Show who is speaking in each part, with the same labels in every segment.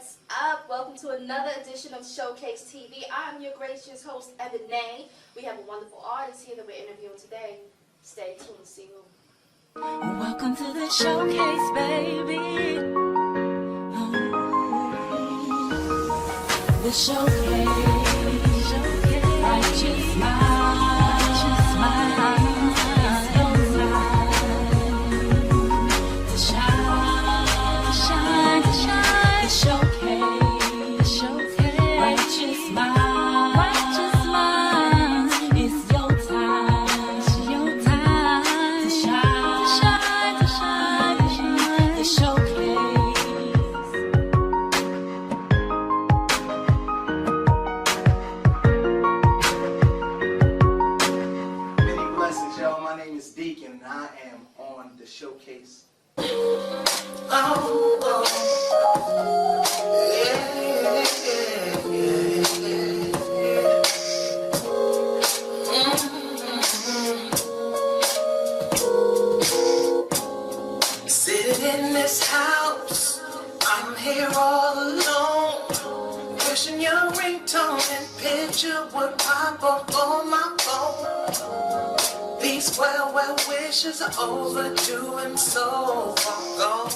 Speaker 1: What's up? Welcome to another edition of Showcase TV. I'm your gracious host, Ebonée. We have a wonderful artist here that we're interviewing today. Stay tuned, see you.
Speaker 2: Welcome to the Showcase, baby. The Showcase. Righteous mind. It's your time. To shine. The Showcase. Righteous mind. It's your time. To shine. The Showcase.
Speaker 3: Many blessings, y'all. My name is Deacon, and I am on the Showcase.
Speaker 4: Sitting in this house, I'm here all alone. Wishing your ringtone and picture would pop up on my phone. These well wishes are overdue and so far gone.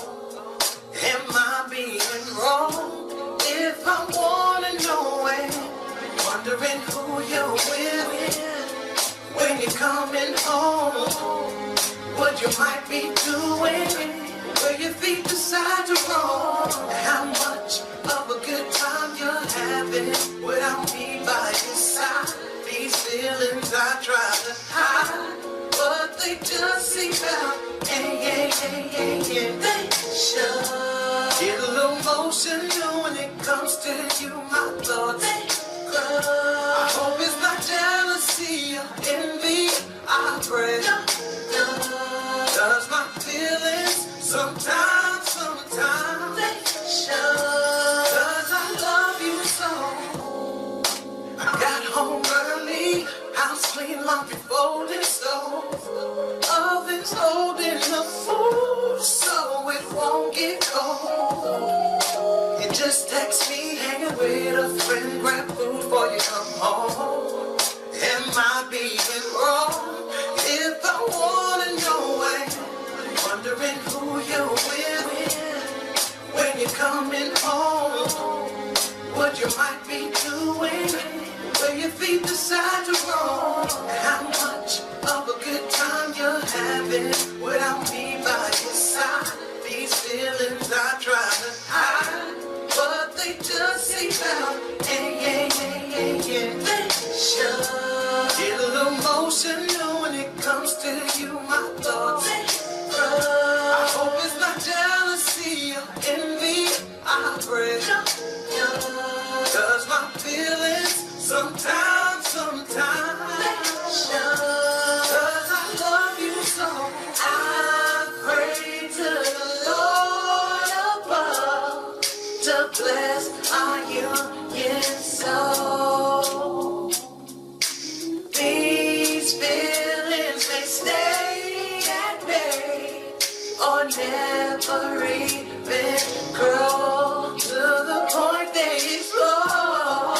Speaker 4: Am I being wrong? If I wanna know it, wondering who you're with when you're coming home. What you might be doing, where your feet decide to roam. How much of a good time you're having without me by your side. These feelings I try to hide, but they just seep out. They should. Get a little emotional when it comes to you, my thoughts. I hope it's not jealousy or envy. I pray. Cause my feelings sometimes they show. Cause I love you so. I got home early, house clean, laundry folded, so oven's holding the food so it won't get cold. And just text me, hanging with a friend, grab food before you come home. Am I being wrong? If I wanna know it, wondering who you're with when you're coming home. What you might be doing, where your feet decide to roam. How much of a good time you're having without me by your side. These feelings I try to hide, but they just seep out. They should. Get a little emotional when it comes to you, my thoughts. I hope it's not jealousy or envy. I pray. Cause my feelings sometimes cause I love you so. I pray to the Lord above to bless our union soul. These feelings may stay at bay or never even grow to the point they explode.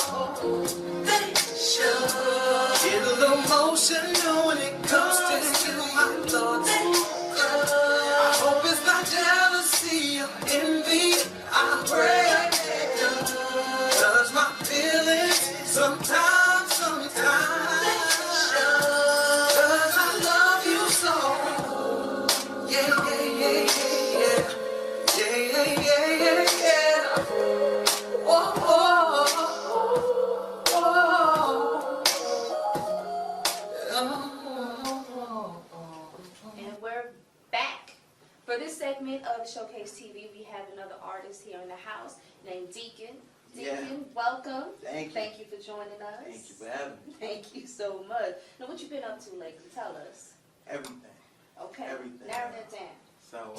Speaker 4: They should. Get a little emotional when it comes to you, my thoughts. I hope it's not jealousy or envy. I pray. Cause my feelings sometimes cause I love you so. Yeah. Whoa.
Speaker 1: And we're back. For this segment of Showcase TV, we have another artist here in the house named Deacon. Deacon, welcome.
Speaker 3: Thank you.
Speaker 1: Thank you for joining us.
Speaker 3: Thank you for having me.
Speaker 1: Thank you so much. Now, what you been up to lately? Tell us.
Speaker 3: Everything.
Speaker 1: Okay.
Speaker 3: Everything.
Speaker 1: Narrow that down.
Speaker 3: So,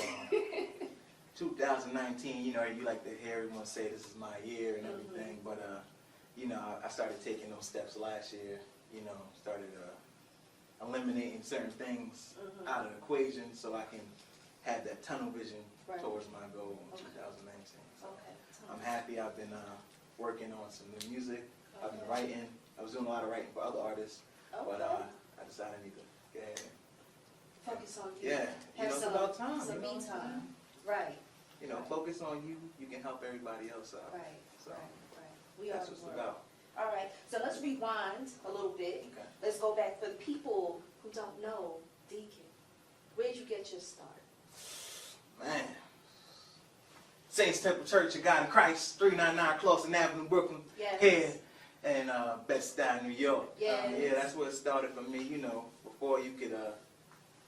Speaker 3: 2019, you like to hear everyone say this is my year and everything, but, I started taking those steps last year, started eliminating certain things out of the equation so I can have that tunnel vision towards my goal in 2019. So.
Speaker 1: Okay.
Speaker 3: I'm happy. I've been working on some new music. I've been writing. I was doing a lot of writing for other artists, but I decided I need to go ahead and
Speaker 1: Focus on you.
Speaker 3: yeah,
Speaker 1: Have
Speaker 3: it's about time.
Speaker 1: Some
Speaker 3: you know
Speaker 1: me
Speaker 3: what I'm saying?
Speaker 1: time. Right.
Speaker 3: You know, focus on you. You can help everybody else out.
Speaker 1: Right.
Speaker 3: So
Speaker 1: Right. We are
Speaker 3: that's
Speaker 1: the
Speaker 3: what it's
Speaker 1: world.
Speaker 3: about.
Speaker 1: All right. So let's rewind a little bit.
Speaker 3: Okay.
Speaker 1: Let's go back for the people who don't know Deacon. Where did you get your start?
Speaker 3: Man. Saints Temple Church of God in Christ, 399 Clawson Avenue, Brooklyn,
Speaker 1: Yes.
Speaker 3: here in Bed-Stuy, New York.
Speaker 1: Yes.
Speaker 3: Yeah, that's where it started for me. You know, before you could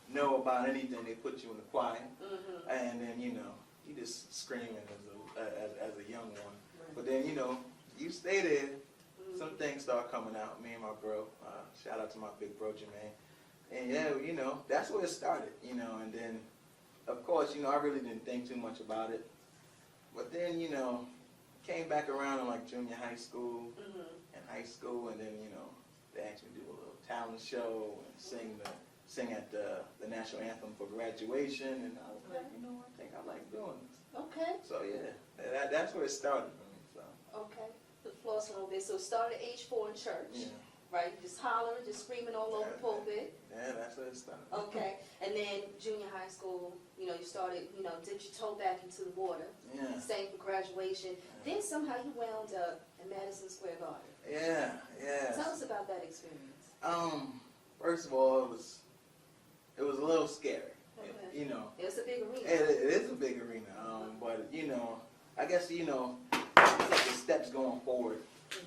Speaker 3: know about anything, they put you in the choir,
Speaker 1: Mm-hmm.
Speaker 3: and then you know you just screaming as a young one. But then you know you stay there. Some things start coming out. Me and my bro. Shout out to my big bro Jermaine. And yeah, you know that's where it started. You know, and then of course you know I really didn't think too much about it. But then you know came back around in like junior high school
Speaker 1: Mm-hmm.
Speaker 3: and high school, and then you know they asked me to do a little talent show and sing at the national anthem for graduation, and I was like, you know, I think I like doing this.
Speaker 1: Okay.
Speaker 3: So yeah, that's where it started for me. So
Speaker 1: Okay. The floss a little bit. So it started at age 4 in church,
Speaker 3: yeah,
Speaker 1: right? Just hollering, just screaming all over the pulpit.
Speaker 3: yeah, that's where it started.
Speaker 1: Okay. And then junior high school, you know, you started, you know, dipped your toe back into the water,
Speaker 3: Yeah,
Speaker 1: sang for graduation. Then somehow you wound up in Madison Square Garden.
Speaker 3: yeah, yeah.
Speaker 1: Tell us about that experience.
Speaker 3: First of all, it was a little scary.
Speaker 1: Okay.
Speaker 3: You know,
Speaker 1: It was a big arena.
Speaker 3: it is a big arena. But you know, I guess you know, it's like the steps going forward.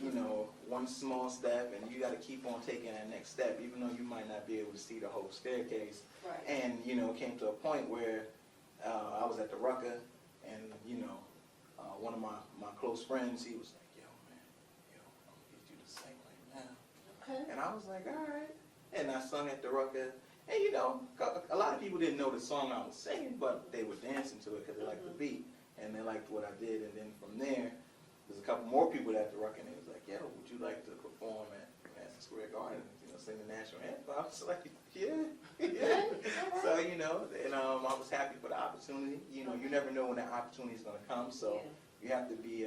Speaker 3: You know, one small step, and you got to keep on taking that next step, even though you might not be able to see the whole staircase.
Speaker 1: Right.
Speaker 3: And you know, it came to a point where I was at the Rucker, and you know, one of my close friends, he was like, "Yo, man, I'm gonna get you to sing right now."
Speaker 1: Okay.
Speaker 3: And I was like, "All right." And I sung at the Rucker, and you know, a lot of people didn't know the song I was singing, but they were dancing to it because they liked the beat, and they liked what I did. And then from there, there's a couple more people at the Rucker, and they was like, "Yo, would you like to perform at Madison Square Garden, you know, sing the national anthem?" I was like, "Yeah, yeah." So you know, and I was happy for the opportunity. You know, you never know when that opportunity is gonna come, so you have to be,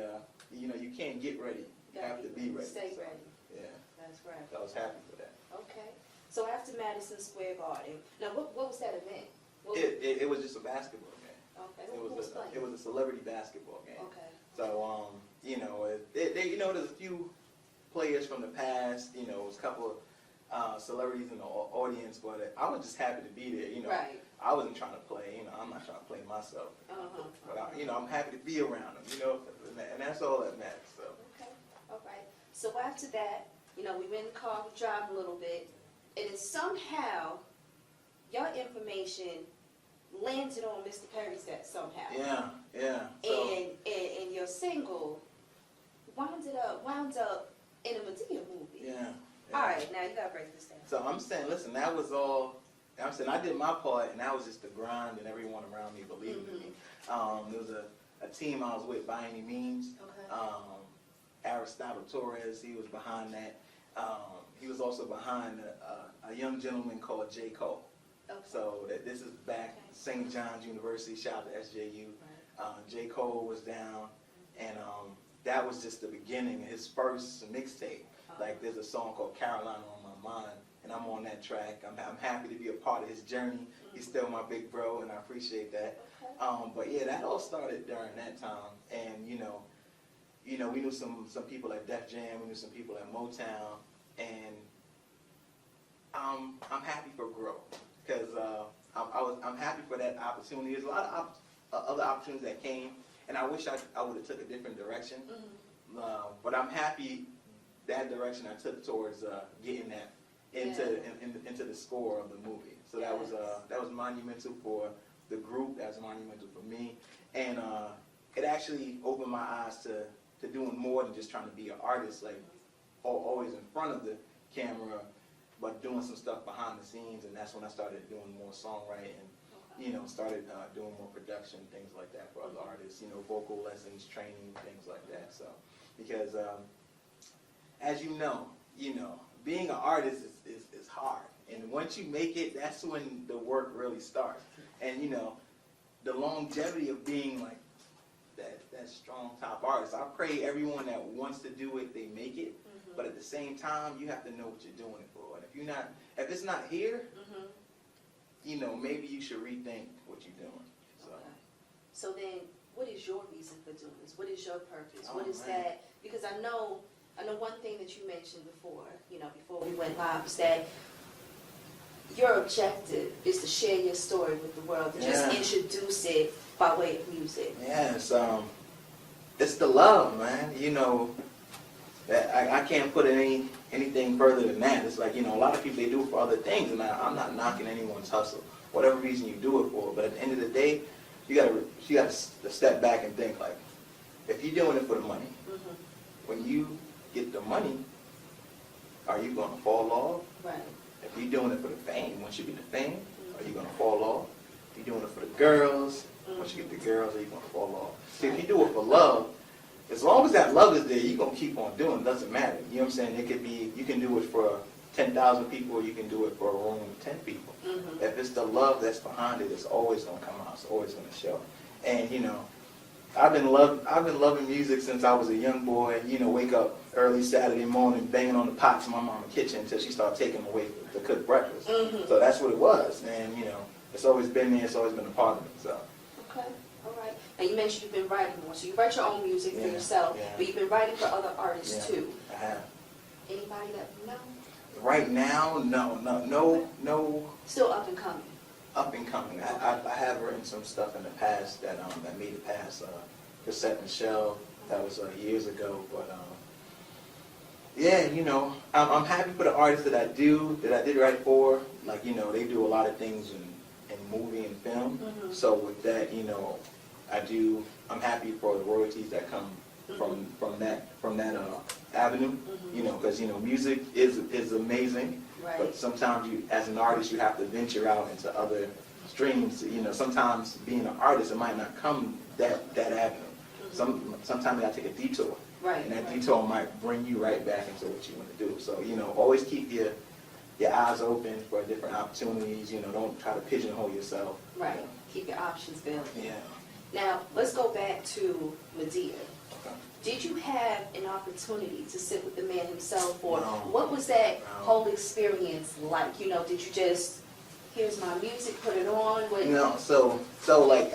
Speaker 3: you know, you can't get ready. You have to be ready.
Speaker 1: Stay
Speaker 3: So,
Speaker 1: ready.
Speaker 3: yeah,
Speaker 1: That's right.
Speaker 3: so I was happy for that.
Speaker 1: Okay. So after Madison Square Garden, now what was that event?
Speaker 3: It was just a basketball game.
Speaker 1: Okay.
Speaker 3: It
Speaker 1: Who was
Speaker 3: was
Speaker 1: playing?
Speaker 3: a celebrity basketball game.
Speaker 1: Okay.
Speaker 3: So you know, you know, there's a few players from the past. You know, it was a couple of celebrities in the audience, but I was just happy to be there. You know,
Speaker 1: Right.
Speaker 3: I wasn't trying to play. You know, I'm not trying to play myself.
Speaker 1: Uh-huh.
Speaker 3: But you know, I'm happy to be around them. You know, and that's all that matters. So
Speaker 1: Okay. All right. So after that, you know, we went in the car, we drive a little bit, and then somehow your information landed on Mr. Perry's desk somehow.
Speaker 3: yeah. So
Speaker 1: And your single wound up in a Medea movie.
Speaker 3: yeah.
Speaker 1: All right, now you gotta break this down.
Speaker 3: So I'm saying, listen, that was all. I'm saying I did my part, and that was just the grind, and everyone around me believed in me. There was a team I was with by any means.
Speaker 1: Okay.
Speaker 3: Aristotle Torres, he was behind that. He was also behind a young gentleman called J. Cole.
Speaker 1: Okay.
Speaker 3: So this is back St. John's University. Shout out to SJU. J. Cole was down, and that was just the beginning. His first mixtape. Like there's a song called Carolina on My Mind, and I'm on that track. I'm happy to be a part of his journey. He's still my big bro, and I appreciate that.
Speaker 1: Okay.
Speaker 3: But yeah, that all started during that time, and you know, we knew some people at Def Jam, we knew some people at Motown, and I'm happy for growth because I'm happy for that opportunity. There's a lot of other opportunities that came, and I wish I would have took a different direction. But I'm happy that direction I took towards getting that into the score of the movie. So that was monumental for the group. That was monumental for me, and it actually opened my eyes to doing more than just trying to be an artist, like always in front of the camera, but doing some stuff behind the scenes. And that's when I started doing more songwriting, you know, started doing more production, things like that for other artists, you know, vocal lessons, training, things like that. So, because as you know, being an artist is hard. And once you make it, that's when the work really starts. And, you know, the longevity of being like that as strong top artists. I pray everyone that wants to do it, they make it. But at the same time, you have to know what you're doing it for. And if it's not here, you know, maybe you should rethink what you're doing. So,
Speaker 1: So then, what is your reason for doing this? What is your purpose?
Speaker 3: Oh,
Speaker 1: What is
Speaker 3: man.
Speaker 1: that? Because I know one thing that you mentioned before, you know, before we went live, is that your objective is to share your story with the world, to just
Speaker 3: Yeah.
Speaker 1: introduce it by way of music.
Speaker 3: yeah, it's the love, man. You know, that I can't put anything further than that. It's like, you know, a lot of people, they do it for other things, and I'm not knocking anyone's hustle, whatever reason you do it for. But at the end of the day, you gotta step back and think, like, if you're doing it for the money, when you get the money, are you gonna fall off?
Speaker 1: Right.
Speaker 3: If you're doing it for the fame, once you get the fame, are you gonna fall off? If you're doing it for the girls, once you get the girls, are you gonna fall off? See, if you do it for love, as long as that love is there, you're going to keep on doing it. It doesn't matter. You know what I'm saying? It could be, you can do it for 10,000 people, or you can do it for a room of 10 people. If it's the love that's behind it, it's always going to come out. It's always going to show. And, you know, I've been loving music since I was a young boy. You know, wake up early Saturday morning, banging on the pots in my mama's kitchen until she started taking away to cook breakfast. So that's what it was. And, you know, it's always been there. It's always been a part of it. So.
Speaker 1: Okay. All right. And you mentioned you've been writing more. So you write your own music for yourself, but you've been writing for other artists too.
Speaker 3: I have.
Speaker 1: Anybody that you know?
Speaker 3: Right now, no.
Speaker 1: Still up and coming.
Speaker 3: Up and coming. I have written some stuff in the past that made it past Cassette and Shell. That was years ago. But yeah, you know, I'm happy for the artists that I did write for. Like, you know, they do a lot of things in movie and film. So with that, you know, I'm happy for the royalties that come from that avenue. You know, because, you know, music is amazing.
Speaker 1: Right.
Speaker 3: But sometimes you, as an artist, you have to venture out into other streams. You know, sometimes being an artist, it might not come that avenue. Sometimes you gotta take a detour.
Speaker 1: Right.
Speaker 3: And that detour might bring you right back into what you want to do. So, you know, always keep your eyes open for different opportunities. You know, don't try to pigeonhole yourself.
Speaker 1: Right. Keep your options available.
Speaker 3: Yeah.
Speaker 1: Now, let's go back to Medea.
Speaker 3: Okay.
Speaker 1: Did you have an opportunity to sit with the man himself, or
Speaker 3: No.
Speaker 1: what was that
Speaker 3: No.
Speaker 1: whole experience like? You know, did you just, here's my music, put it on? What?
Speaker 3: No, so like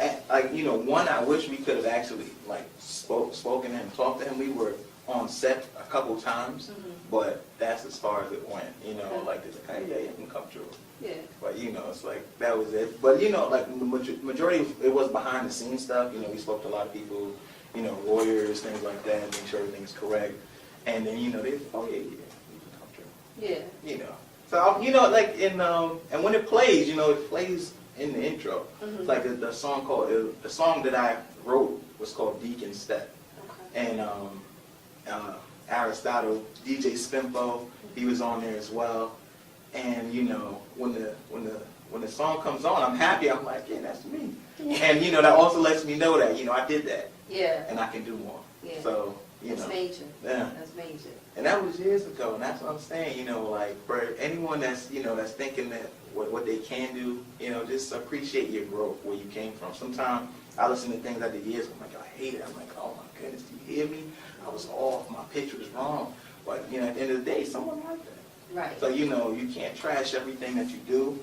Speaker 3: you know, one, I wish we could have actually like spoken to him, talked to him. We were on set a couple times, but that's as far as it went. You know,
Speaker 1: Okay.
Speaker 3: like it's like, hey, yeah, you can come through.
Speaker 1: Yeah.
Speaker 3: But you know, it's like that was it. But you know, like the majority, it was behind the scenes stuff. You know, we spoke to a lot of people, you know, lawyers, things like that, make sure everything's correct. And then, you know, they, oh yeah, you can come through.
Speaker 1: Yeah.
Speaker 3: You know, so you know, like in and when it plays, you know, it plays in the intro. It's like the song that I wrote was called Deacon Step,
Speaker 1: Okay.
Speaker 3: and Aristotle, DJ Spimpo, he was on there as well. And you know, when the song comes on, I'm happy. I'm like, yeah, that's me. And you know, that also lets me know that, you know, I did that,
Speaker 1: Yeah.
Speaker 3: and I can do more.
Speaker 1: Yeah.
Speaker 3: So you
Speaker 1: That's
Speaker 3: know,
Speaker 1: major.
Speaker 3: yeah.
Speaker 1: That's major.
Speaker 3: And that was years ago, and that's what I'm saying. You know, like for anyone that's, you know, that's thinking that what they can do, you know, just appreciate your growth, where you came from. Sometimes I listen to things I did years ago, I'm like, I hate it. I'm like, oh my goodness, do you hear me? I was off. My pitch was wrong. But you know, at the end of the day, someone like that.
Speaker 1: Right.
Speaker 3: So, you know, you can't trash everything that you do.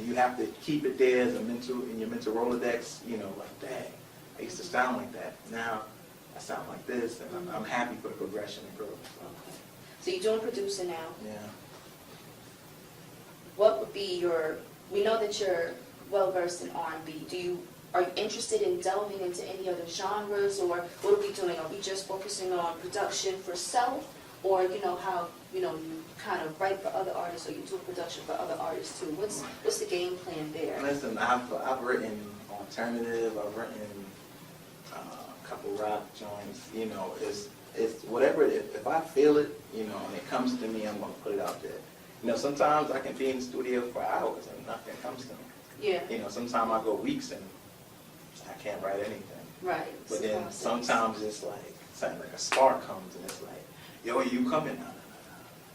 Speaker 3: You have to keep it there as in your mental Rolodex, you know, like, dang, I used to sound like that. Now I sound like this, and I'm happy for the progression and growth.
Speaker 1: Okay. So you're doing producing now.
Speaker 3: Yeah.
Speaker 1: What would be we know that you're well versed in R&B. Are you interested in delving into any other genres, or what are we doing? Are we just focusing on production for self, or you know how you kind of write for other artists, or you do production for other artists too? What's the game plan there?
Speaker 3: Listen, I've written alternative. I've written a couple rock joints. You know, it's whatever. If I feel it, you know, and it comes to me, I'm gonna put it out there. You know, sometimes I can be in the studio for hours and nothing comes to me.
Speaker 1: Yeah.
Speaker 3: You know, sometimes I go weeks and I can't write anything.
Speaker 1: Right.
Speaker 3: But then sometimes it's like something like a spark comes and it's like, yo, you coming?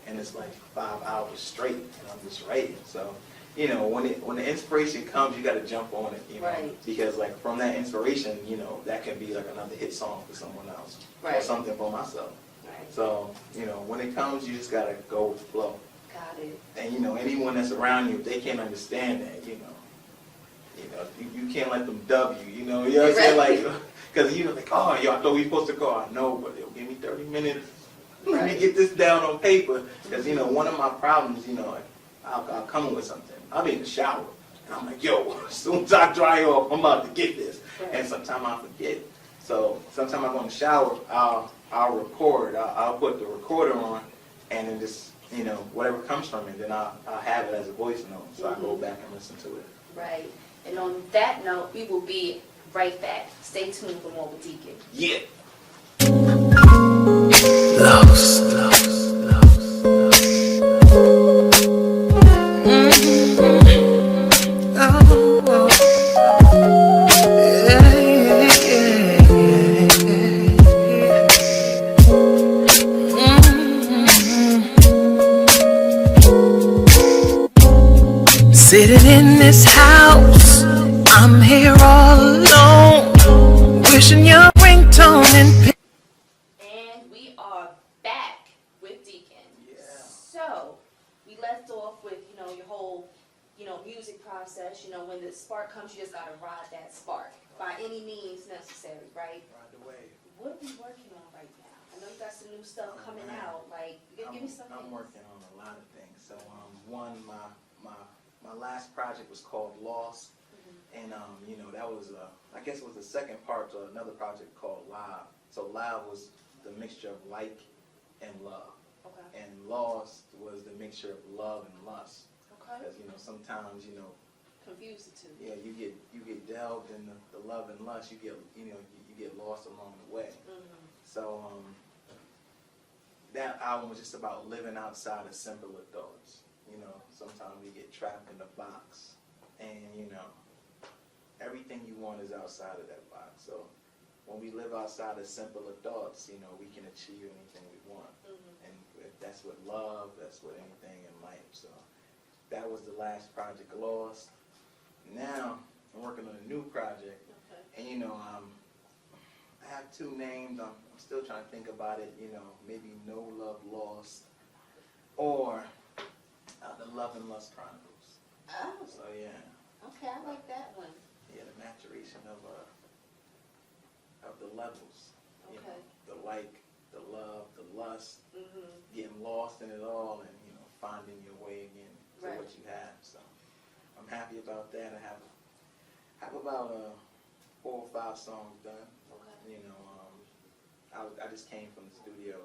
Speaker 3: And it's like 5 hours straight and I'm just writing. So, you know, when the inspiration comes, you got to jump on it, you know,
Speaker 1: Right.
Speaker 3: because like from that inspiration, you know, that can be like another hit song for someone else, or
Speaker 1: Right.
Speaker 3: something for myself.
Speaker 1: Right.
Speaker 3: So, you know, when it comes, you just got to go with the flow.
Speaker 1: Got it.
Speaker 3: And, you know, anyone that's around you, if they can't understand that, you you can't let them dub you, you know what I'm saying?
Speaker 1: Right.
Speaker 3: Like, because, you know, like, oh, yo, I thought we supposed to go. I know, but it'll give me 30 minutes. Let me
Speaker 1: Right.
Speaker 3: get this down on paper. Because, you know, one of my problems, you know, I'll come up with something. I'll be in the shower. And I'm like, yo, as soon as I dry off, I'm about to get this.
Speaker 1: Right.
Speaker 3: And sometimes I forget. So sometimes I go in the shower, I'll record. I'll put the recorder on, and then just, you know, whatever comes from it, then I'll have it as a voice note. So I go back and listen to it.
Speaker 1: Right. And on that note, we will be right back. Stay tuned for more with Deacon.
Speaker 3: Yeah.
Speaker 4: Lost, lost, lost, lost. Oh, oh. Yeah, yeah, yeah. Sitting in this house, I'm here all alone, wishing your ringtone and
Speaker 1: And we are back with Deacon.
Speaker 3: Yeah.
Speaker 1: So, we left off with, you know, your whole, you know, music process. You know, when the spark comes, you just gotta ride that spark by any means necessary, right?
Speaker 3: Right away.
Speaker 1: What are we working on right now? I know you got some new stuff coming out. Like, give me some
Speaker 3: I'm
Speaker 1: things.
Speaker 3: working on a lot of things. So, one, my last project was called Lost, and you know, that was I guess it was the second part to another project called Live. So Live was the mixture of like and love,
Speaker 1: Okay.
Speaker 3: and Lost was the mixture of love and lust.
Speaker 1: Okay.
Speaker 3: Because, you know, sometimes, you know,
Speaker 1: Confuse the two.
Speaker 3: yeah, you get delved in the love and lust. You get you get lost along the way.
Speaker 1: Mm-hmm.
Speaker 3: So that album was just about living outside of simpler thoughts. You know, sometimes we get trapped in a box, and you know, everything you want is outside of that box. So when we live outside of simpler thoughts, you know, we can achieve anything we want.
Speaker 1: Mm-hmm.
Speaker 3: And if that's with love, that's with anything in life. So that was the last project, Lost. Now I'm working on a new project,
Speaker 1: Okay.
Speaker 3: and you know, I have two names. I'm still trying to think about it. You know, maybe No Love Lost, or the Love and Lust Chronicles.
Speaker 1: Oh,
Speaker 3: So yeah,
Speaker 1: okay. I like that one.
Speaker 3: yeah, the maturation of the levels. You know,
Speaker 1: Okay.
Speaker 3: the like, the love, the lust,
Speaker 1: Mm-hmm.
Speaker 3: getting lost in it all, and you know, finding your way again to
Speaker 1: Right.
Speaker 3: what you have. So I'm happy about that. I have about 4 or 5 songs done.
Speaker 1: Okay.
Speaker 3: You know, I just came from the studio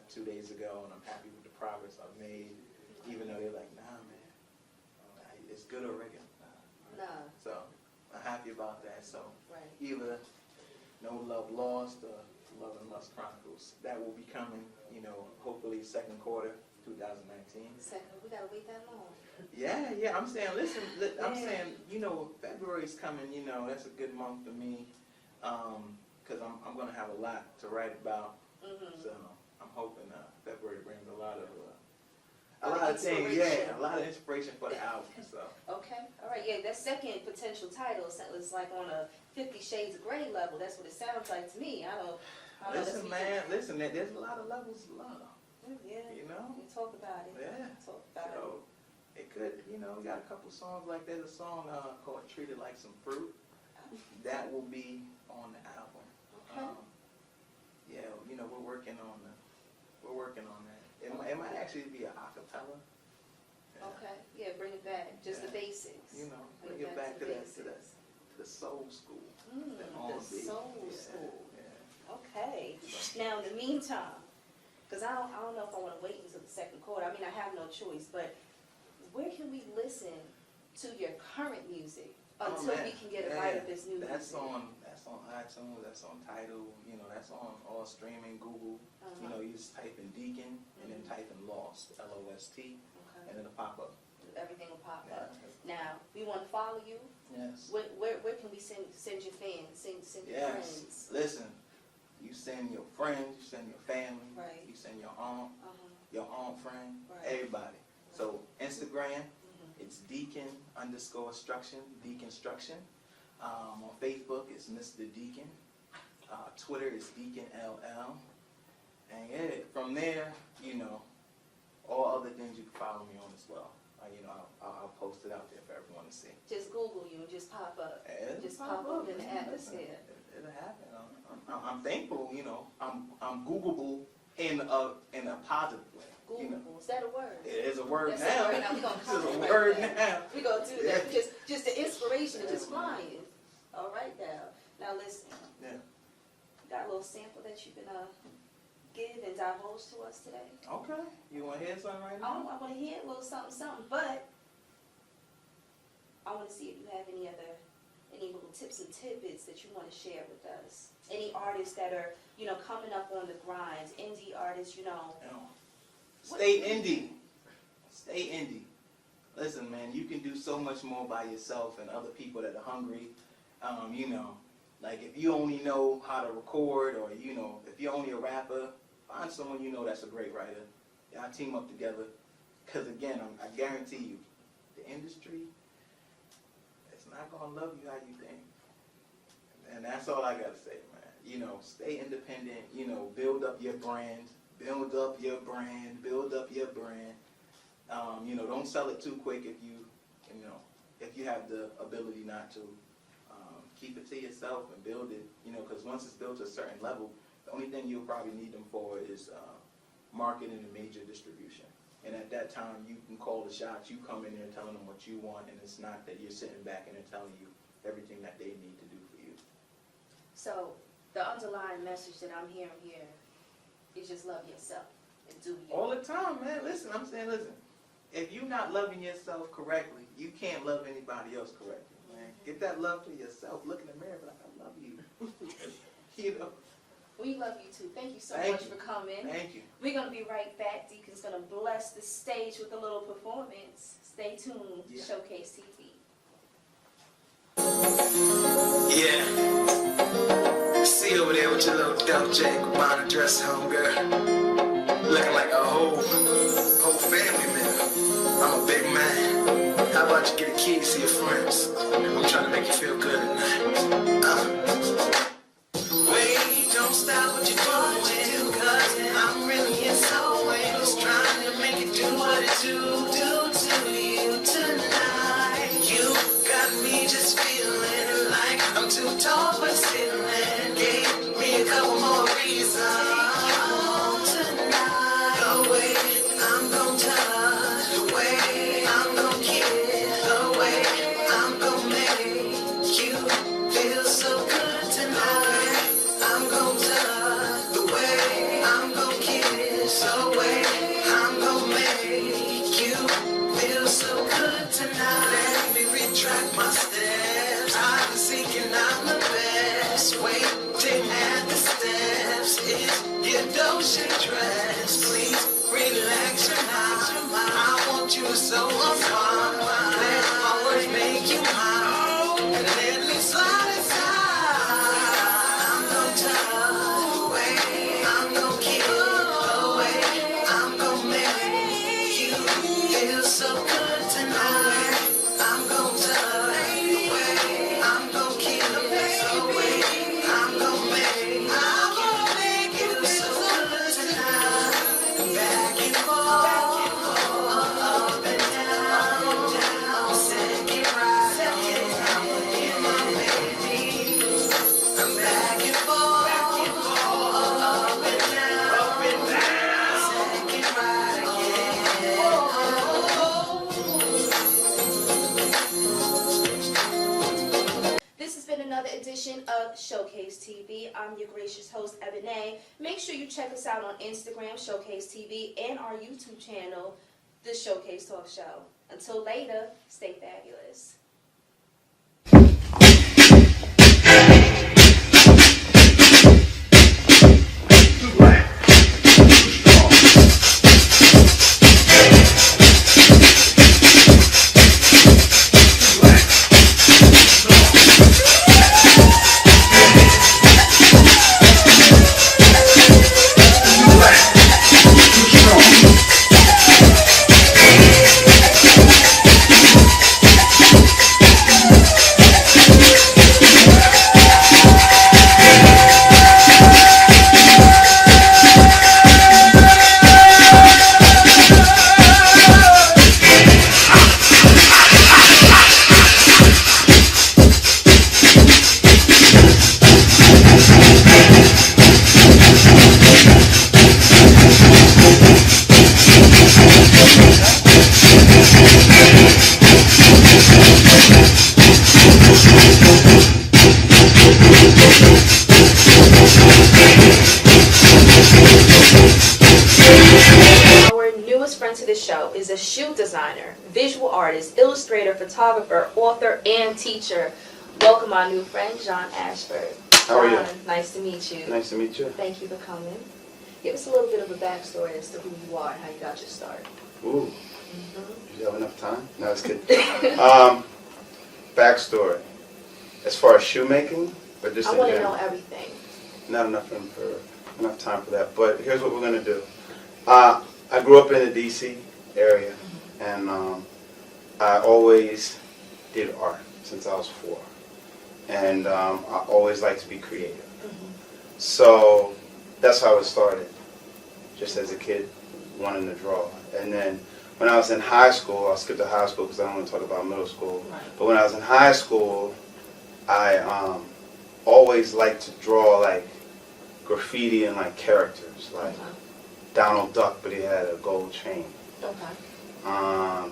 Speaker 3: 2 days ago, and I'm happy with the progress I've made. Even though they're like, nah, man, it's good already. Nah.
Speaker 1: Nah.
Speaker 3: So I'm happy about that. So
Speaker 1: Right.
Speaker 3: either No Love Lost or Love and Lust Chronicles. That will be coming, you know, hopefully second quarter 2019.
Speaker 1: Second, we gotta wait that long.
Speaker 3: Yeah, I'm saying, listen, I'm
Speaker 1: Yeah.
Speaker 3: saying, you know, February's coming, you know, that's a good month for me, because I'm going to have a lot to write about,
Speaker 1: Mm-hmm.
Speaker 3: so I'm hoping February brings a lot of things,
Speaker 1: Inspiration.
Speaker 3: yeah, a lot of inspiration for the album, so.
Speaker 1: Okay. All right. Yeah, that second potential title is like on a 50 Shades of Grey level. That's what it sounds like to me. I don't know.
Speaker 3: Listen, man, listen, there's a lot of levels of love,
Speaker 1: Yeah.
Speaker 3: you know?
Speaker 1: We talk about it.
Speaker 3: Yeah.
Speaker 1: Talk about it.
Speaker 3: So, it could, you know, we got a couple songs like, there's a song called Treated Like Some Fruit. That will be on the album.
Speaker 1: Okay.
Speaker 3: Yeah, you know, we're working on that. It might actually be a acapella. Yeah.
Speaker 1: Okay. Yeah, bring it back. Just the
Speaker 3: Yeah.
Speaker 1: basics.
Speaker 3: You know, bring it back to
Speaker 1: basics.
Speaker 3: the soul school.
Speaker 1: Mm,
Speaker 3: that
Speaker 1: the
Speaker 3: R&B.
Speaker 1: soul
Speaker 3: Yeah,
Speaker 1: school.
Speaker 3: yeah.
Speaker 1: Okay. Now, in the meantime, because I don't know if I want to wait until the second quarter. I mean, I have no choice, but where can we listen to your current music until
Speaker 3: man.
Speaker 1: we can get a
Speaker 3: Yeah,
Speaker 1: bite of this new
Speaker 3: That's
Speaker 1: music?
Speaker 3: on iTunes, that's on Tidal, you know, that's on all streaming, Google. You know, you just type in Deacon and then type in Lost, L-O-S-T,
Speaker 1: Okay.
Speaker 3: and then it'll pop up.
Speaker 1: Everything will pop
Speaker 3: Yeah.
Speaker 1: up. Now, we want to follow you.
Speaker 3: Yes.
Speaker 1: Where can we send your fans, send your
Speaker 3: Yes.
Speaker 1: friends?
Speaker 3: Listen, you send your friends, you send your family,
Speaker 1: Right.
Speaker 3: you send your
Speaker 1: Uh-huh.
Speaker 3: aunt friend,
Speaker 1: Right.
Speaker 3: everybody. So Instagram, It's Deacon_instruction, Deaconstruction. On Facebook, it's Mr. Deacon. Twitter is Deacon LL. And yeah, from there, all other things you can follow me on as well. I'll post it out there for everyone to see.
Speaker 1: Just Google you and just pop up.
Speaker 3: Yeah,
Speaker 1: Just pop up in the atmosphere.
Speaker 3: It'll happen. I'm thankful. I'm Googleable in a positive way.
Speaker 1: Googleable. Is that a word?
Speaker 3: It is a word
Speaker 1: That's
Speaker 3: now.
Speaker 1: a word. Now we gonna
Speaker 3: It's
Speaker 1: call
Speaker 3: a
Speaker 1: it
Speaker 3: word
Speaker 1: right
Speaker 3: now.
Speaker 1: We're going to do that. Just the inspiration of just flying. All right now. Now listen.
Speaker 3: Yeah.
Speaker 1: You got a little sample that you can give and divulge to us today?
Speaker 3: Okay. You want to hear something right now?
Speaker 1: I want to hear a little something, but I want to see if you have any little tips and tidbits that you want to share with us. Any artists that are, coming up on the grind, indie artists,
Speaker 3: Stay indie. Stay indie. Listen, man, you can do so much more by yourself and other people that are hungry. Like if you only know how to record, or if you're only a rapper, find someone that's a great writer. Y'all team up together. Because again, I guarantee you, the industry, it's not going to love you how you think. And that's all I got to say, man. Stay independent, build up your brand. Build up your brand. Don't sell it too quick if you have the ability not to. Keep it to yourself and build it, because once it's built to a certain level, the only thing you'll probably need them for is marketing and major distribution. And at that time, you can call the shots. You come in there telling them what you want, and it's not that you're sitting back and they're telling you everything that they need to do for you.
Speaker 1: So the underlying message that I'm hearing here is just love yourself and do you.
Speaker 3: All the time, man. Listen, if you're not loving yourself correctly, you can't love anybody else correctly. Get that love for yourself. Look in the mirror, like, I love you.
Speaker 1: We love you too. Thank you so
Speaker 3: Thank
Speaker 1: much
Speaker 3: you.
Speaker 1: for coming.
Speaker 3: Thank you.
Speaker 1: We're going to be right back. Deacon's going to bless the stage with a little performance. Stay tuned.
Speaker 3: Yeah.
Speaker 1: Showkase TV.
Speaker 4: Yeah. See you over there with your little dope jacket, Ebonée dress home, girl. Looking like a whole family member. I'm a big man. How about you get a key to see your friends? I'm trying to make you feel good tonight. Wait, don't stop what you're doing, cause I'm really in so ways, trying to make it do what it do to you tonight. You got me just feeling like I'm too tall for stealing. Gave me a couple more reasons tonight. The way I'm gon' touch, the way I'm gon' kiss, the way I'm gon' make you feel so good tonight. I'm gon' touch, the way I'm gon' kiss, the way I'm gon' make you feel so good tonight. Let me retract my steps. I've been seeking out the best. Waiting at the steps is your Dolce dress. Please relax your mind. I want you so fun. Let my words make you mine. And let me slide inside. I'm gon' touch the way I'm gon' kiss, the way I'm gon' make you feel so good tonight. I'm gon' touch the way I'm gon' kiss, the way I'm gon' make you feel so good tonight. Back and forth, up and down, second right, in my baby. I'm back and forth, up and down, second right again.
Speaker 1: This has been another edition of Showkase TV. I'm your gracious host, Ebonée. Make sure you check us out on Instagram, Showkase TV, and our YouTube channel, The Showkase Talk Show. Until later, stay fabulous. Our newest friend to the show is a shoe designer, visual artist, illustrator, photographer, author, and teacher. Welcome our new friend, John Ashford.
Speaker 5: How are you?
Speaker 1: John, nice to meet you.
Speaker 5: Nice to meet you.
Speaker 1: Thank you for coming. Give us a little bit of a backstory as to who you are and how you got your start.
Speaker 5: Ooh, you have enough time? No, it's good. Backstory. As far as shoemaking, but just
Speaker 1: I
Speaker 5: in
Speaker 1: want to
Speaker 5: general.
Speaker 1: know everything.
Speaker 5: Not enough time for that. But here's what we're gonna do. I grew up in the DC area, and I always did art since I was 4, and I always liked to be creative. So that's how it started. Just as a kid, wanting to draw, and then when I was in high school, I'll skip to high school because I don't want to talk about middle school.
Speaker 1: Right.
Speaker 5: But when I was in high school, I always liked to draw like graffiti and like characters, like Donald Duck, but he had a gold chain.
Speaker 1: Okay.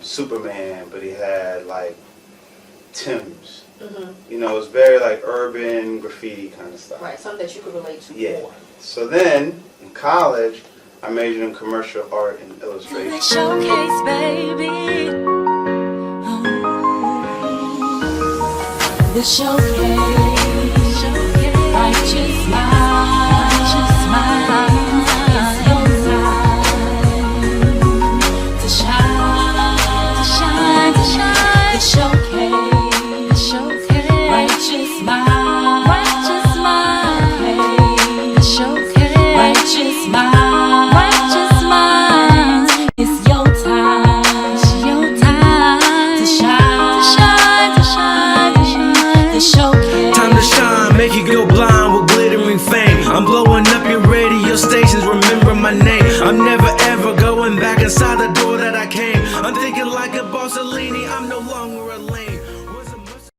Speaker 5: Superman, but he had like Tim's.
Speaker 1: Mm-hmm.
Speaker 5: You know, it was very like urban graffiti kind of stuff.
Speaker 1: Right, something that you could relate to
Speaker 5: Yeah.
Speaker 1: more.
Speaker 5: So then in college, I majored in commercial art and
Speaker 2: The
Speaker 5: illustration.
Speaker 2: showcase, baby. The showcase. Righteous mind. It's your time to shine. The showcase. Righteous mind. The showcase. Righteous mind. It's your time to shine. The showcase.
Speaker 6: Time to shine, make you go blind with glittering fame. I'm blowing